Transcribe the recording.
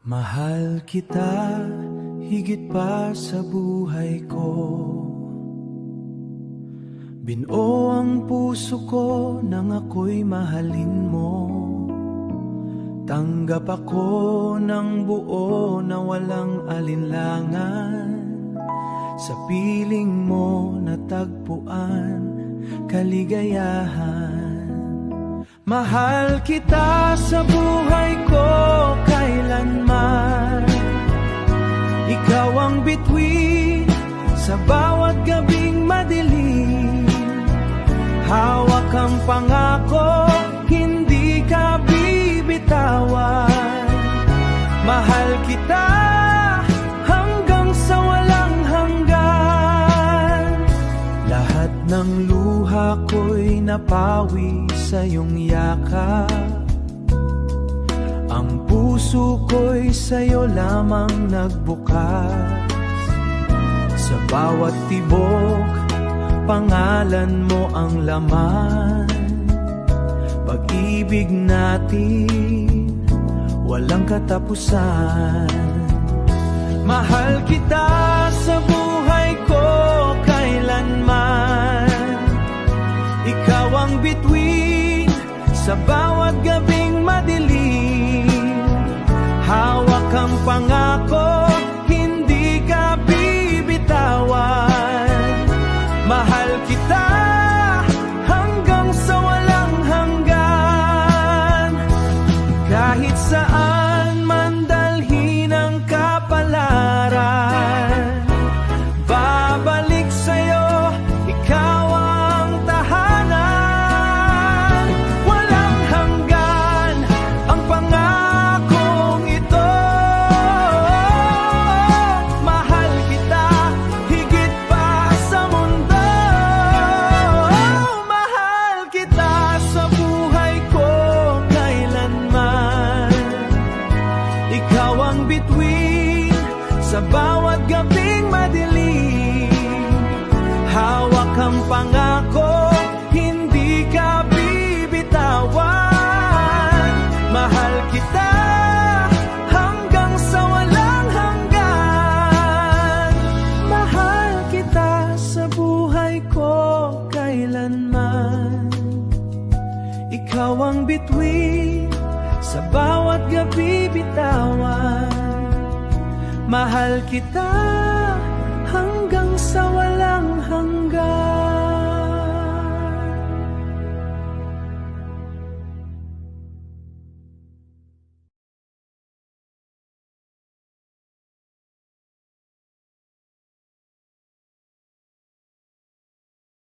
Mahal kita higit pa sa buhay ko. Binuo ang puso ko nang ako'y mahalin mo. Tanggap ako ng buo na walang alinlangan. Sa piling mo natagpuan kaligayahan. Mahal kita sa buhay ko kailanman. Ikaw ang bituin sa bawat gabing madilim. Hawak ang pangako, hindi ka bibitawan. Mahal kita hanggang sa walang hanggan. Lahat ng luha ko'y napawi sa iyong yakap. Ang puso ko'y sa'yo lamang nagbukas. Sa bawat tibok, pangalan mo ang laman. Pag-ibig natin, walang katapusan. Mahal kita sa buhay ko kailanman. Ikaw ang bituin sa bawat gabing madilim. Hawak ang pangako, hindi ka bibitawan. Mahal kita hanggang sa walang hanggan. Kahit saan man dalhin ang kapalaran, babalik sa'yo, ikaw ang tahanan. Walang hanggan ang pangakong ito. Mahal kita higit pa sa mundo. Mahal kita sa buhay ko kailanman. Ikaw ang bituin sa bawat gabing madilim. Hawak ang pangako, hindi ka bibitawan. Mahal kita hanggang sa walang hanggan. Mahal kita sa buhay ko kailanman. Ikaw ang bituin sa bawat gabi bitawan. Mahal kita